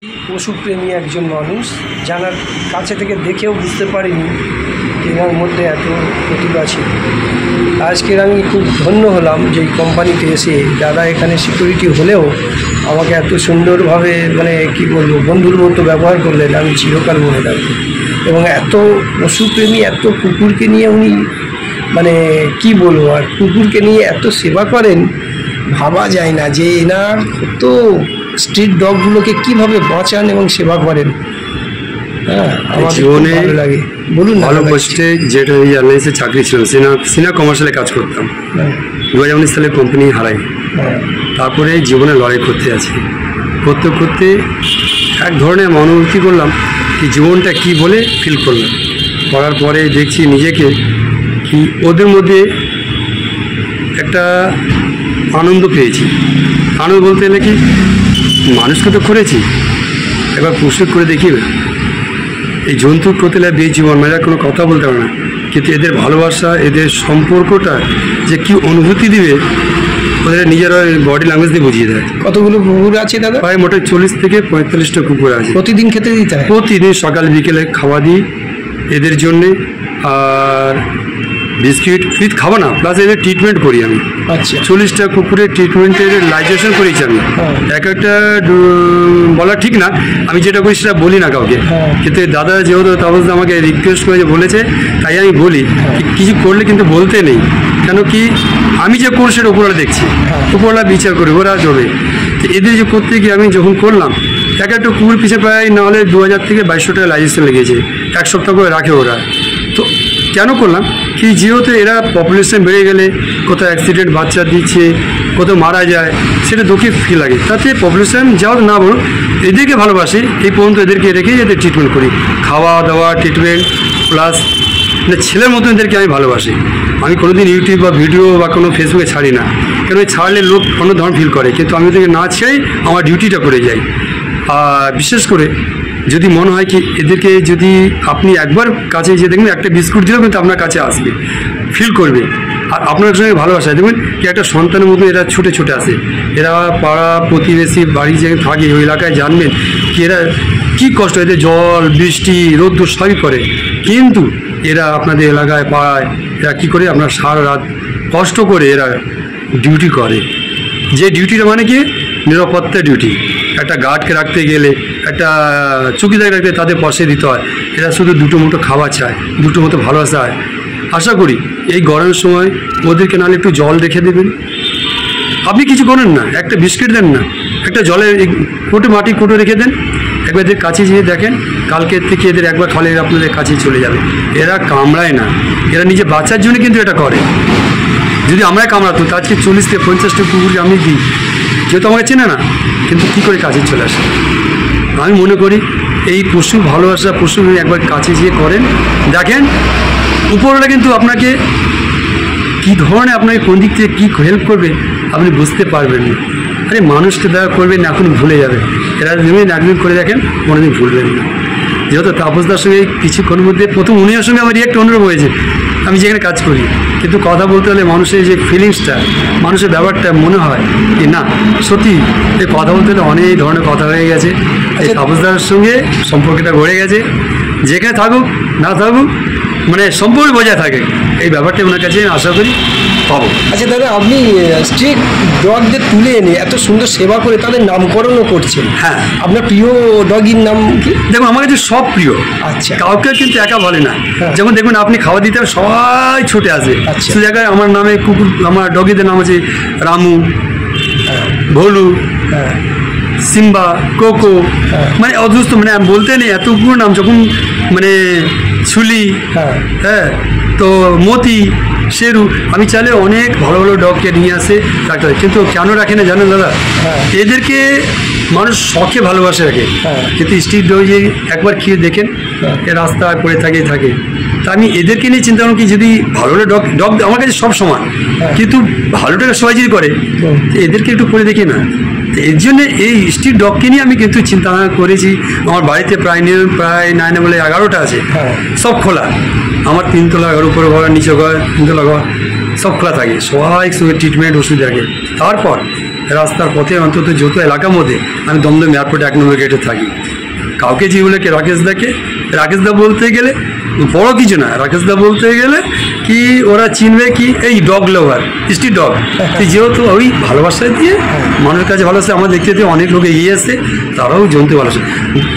পশুপ্রেমী একজন মানুষ, জানার কাছে থেকে দেখেও বুঝতে পারিনি এনার মধ্যে এত প্রতিভা ছিল। আজকের আমি খুব ধন্য হলাম যে এই কোম্পানিতে এসে দাদা এখানে সিকিউরিটি হলেও আমাকে এত সুন্দরভাবে কি বলবো বন্ধুর মতো ব্যবহার করলেন, আমি চিরকাল মনে রাখবো। এবং এত পশুপ্রেমী, এত কুকুরকে নিয়ে উনি কি বলবো, আর কুকুরকে নিয়ে এত সেবা করেন, ভাবা যায় না যে এনার তো স্ট্রিট ডগগুলোকে কীভাবে বাঁচান এবং সেবা করেন। হ্যাঁ, আমার জীবনে ভালো লাগে। বলুন। ভালো পোস্টে যেটা এয়ারলাইন্সে চাকরি ছিল, সিনা কমার্শিয়ালে কাজ করতাম। 2019 সালে কোম্পানি হারাই। তারপরে জীবনে লড়াই করতে আছি, করতে করতে এক ধরনের অনুভূতি করলাম কি জীবনটা কি বলে ফিল করলাম। করার পরে দেখছি নিজেকে কি ওদের মধ্যে একটা আনন্দ পেয়েছি। আনন্দ বলতে গেলে কি মানুষকে তো করেছি, একবার প্রশ্ন করে দেখি এই জন্তুর প্রতি বেশ জীবন এরা কোনো কথা বলতে পারে না, কিন্তু এদের ভালোবাসা, এদের সম্পর্কটা যে কি অনুভূতি দিবে ওদের নিজেরা বডি ল্যাঙ্গুয়েজ দিয়ে বুঝিয়ে দেয়। কতগুলো কুকুর আছে দাদা? প্রায় মোটে 40 থেকে 45টা কুকুর আছে। প্রতিদিন খেতে দিতে হয়? প্রতিদিন সকাল বিকেলে খাওয়া দিই এদের জন্যে, আর বিস্কিট ফিট খাবো না, প্লাস এদের ট্রিটমেন্ট করি আমি। আচ্ছা, 40টা কুকুরের ট্রিটমেন্টের লাইজেশন করেছি আমি। এক একটা বলা ঠিক না, আমি যেটা করি সেটা বলি না কাউকে, কিন্তু দাদা যেহেতু তাপস আমাকে রিকোয়েস্ট করে বলেছে তাই আমি বলি কিছু করলে কিন্তু বলতে নেই, কেন কি আমি যে করছি সেটা উপরওয়ালা দেখছি, উপরওয়ালা বিচার করি, ওরা চলবে। তো এদের যে করতে গিয়ে আমি যখন করলাম এক একটা কুকুর পিছিয়ে প্রায় নাহলে 2000 থেকে 2200 টাকা লাইজেশন লেগেছে, এক সপ্তাহ করে রাখে ওরা। তো কেন করলাম কি যেহেতু এরা পপুলেশন বেড়ে গেলে কোথাও অ্যাক্সিডেন্ট বাচ্চা দিচ্ছে, কোথাও মারা যায়, সেটা দুঃখে ফিল লাগে। তাতে পপুলেশন যাও না বলুন, এদেরকে ভালোবাসি, এই পর্যন্ত এদেরকে রেখেই এদের ট্রিটমেন্ট করি, খাওয়া দাওয়া ট্রিটমেন্ট প্লাস ছেলের মতো এদেরকে আমি ভালোবাসি। আমি কোনোদিন ইউটিউব বা ভিডিও বা কোনো ফেসবুকে ছাড়ি না, কেন ছাড়লে লোক অন্য ধরনের ফিল করে, কিন্তু আমি ওদেরকে না ছেড়েই আমার ডিউটিটা করে যাই। আর বিশেষ করে যদি মনে হয় কি এদেরকে যদি আপনি একবার কাছে যে দেখবেন একটা বিস্কুট দিলেও কিন্তু আপনার কাছে আসবে, ফিল করবে, আর আপনার সঙ্গে ভালোবাসা দেখবেন কি একটা সন্তানের মতো এরা ছুটে ছুটে আসে। এরা পাড়া প্রতিবেশী বাড়ি যে থাকে ওই এলাকায় জানবেন কি এরা কী কষ্ট, এদের জল বৃষ্টি রোদ্দুর সবই করে, কিন্তু এরা আপনাদের এলাকায় পাড়ায় এরা কী করে আপনার সারা রাত কষ্ট করে এরা ডিউটি করে। যে ডিউটিটা কি নিরাপত্তা ডিউটি, একটা গার্ডকে রাখতে গেলে, একটা চৌকিদার রাখতে তাদের পয়সা দিতে হয়, এরা শুধু দুটো মুঠো খাবার চায়, দুটো মতো ভালোবাসা হয়। আশা করি এই গরমের সময় ওদেরকে নাহলে একটু জল রেখে দেবেন, আপনি কিছু করেন না, একটা বিস্কিট দেন না, একটা জলের কোটো মাটি কোটো রেখে দেন, একবার এদের কাছে যেয়ে দেখেন কালকের থেকে এদের একবার খালে আপনাদের কাছে চলে যাবে। এরা কামড়ায় না, এরা নিজে বাচ্চার জন্য কিন্তু এটা করে। যদি আমরা কামড়াতো তো আজকে 40 থেকে 50টা কুকুর আমি দিই, যেহেতু আমাকে চেনে না, কিন্তু কী করে কাছে চলে আসে। আমি মনে করি এই পশু ভালোবাসা, পশু একবার কাছে যেয়ে করেন, দেখেন উপরওয়ালা কিন্তু আপনাকে কী ধরনের, আপনাকে কোন দিক থেকে কী হেল্প করবে আপনি বুঝতে পারবেন না। আরে মানুষকে দয়া করবেন এখন ভুলে যাবেন, এরা যেমন একদিন করে দেখেন কোনোদিন ভুলবেন না। যেহেতু তাপসদার সঙ্গে কিছুক্ষণের মধ্যে প্রথম উনির সঙ্গে আমার একটা অনুরোধ হয়েছে, আমি যেখানে কাজ করি, কিন্তু কথা বলতে হলে মানুষের যে ফিলিংসটা, মানুষের ব্যাপারটা মনে হয় কি না সত্যি এই কথা বলতে হলে অনেক ধরনের কথা হয়ে গেছে। এই তাপসদার সঙ্গে সম্পর্কটা গড়ে গেছে, যেখানে থাকুক না থাকুক সম্পূর্ণ বজায় থাকে, এই ব্যাপারটা ওনার কাছে আশা করি পাবো। আচ্ছা দাদা, আপনি স্ট্রিট ডগদের তুলে এনে এত সুন্দর সেবা করে তাদের নামকরণও করছেন। হ্যাঁ, আপনার প্রিয় ডগির নাম কি? দেখুন আমার কাছে সব প্রিয়। আচ্ছা, কাউকে কিন্তু একা বলে না। যেমন দেখবেন আপনি খাওয়া দিতে সবাই ছুটে আসে। সে জায়গায় আমার নামে কুকুর, আমার ডগিদের নাম আছে রামু, ভোলু, সিম্বা, কোকো, অদুস্থ বলতে নেই এতগুলো নাম। যখন ছুলি, হ্যাঁ তো মতি, শেরু, আমি চাইলে অনেক ভালো ভালো ডগকে নিয়ে আসে রাখতে, কিন্তু কেন রাখে না জানেন দাদা? এদেরকে মানুষ শখে ভালোবাসে রাখে, কিন্তু স্ট্রিট ডগ যে একবার খেয়ে দেখেন এ রাস্তায় পড়ে থাকে। তা আমি এদেরকে নিয়ে চিন্তা করলাম কি যদি ভালো ভালো ডগ আমার কাছে সব সমান, কিন্তু ভালোটাকে সবাই যদি করে এদেরকে একটু করে দেখি না। এর জন্য এই স্ট্রিট ডগকে নিয়ে আমি কিন্তু চিন্তা করেছি। আমার বাড়িতে প্রায় 9 বলে 11টা আছে, সব খোলা। আমার 3 তলা ঘর, উপরে ঘর, নিচে ঘর, 3 তলা ঘর, সব খোলা থাকে, সবাই ট্রিটমেন্ট ওষুধ রাখে। তারপর রাস্তার পথে অন্তত যত এলাকার মধ্যে আমি দমদম এয়ারপোর্ট 1 নম্বর গেটে থাকি, কাউকে যে বলে কে রাকেশদা বলতে গেলে বড় কিছু না, রাকেশদা বলতে গেলে কি ওরা চিনবে কি এই ডগ লাভার, স্ট্রিট ডগ, যেহেতু ওই ভালোবাসা দিয়ে মানুষের কাছে ভালোবাসে। আমার দেখতে দেখতে অনেক লোক এগিয়ে আসছে, তারাও জমতে ভালোবাসে।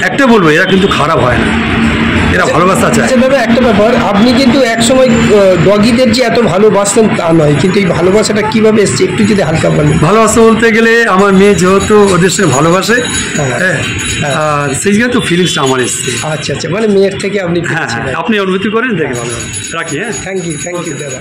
একটা বলবো, এরা কিন্তু খারাপ হয় না, এরা ভালোবাসা চায়। আচ্ছা দাদা, একটা ব্যাপার, আপনি কিন্তু একসময় ডগিদের যে এত ভালোবাসতেন তা নয়, কিন্তু এই ভালোবাসাটা কিভাবে এসছে একটু যদি হালকা বলেন। ভালোবাসা বলতে গেলে আমার মেয়ে যেহেতু ওদের সঙ্গে ভালোবাসে, হ্যাঁ, আর সেই জন্য তো ফিলিংসটা আমার এসছে। আচ্ছা আচ্ছা, মানে মেয়ের থেকে আপনি হ্যাঁ হ্যাঁ, আপনি অনুভূতি করেন, দেখে ভালো রাখি। হ্যাঁ, থ্যাংক ইউ দাদা।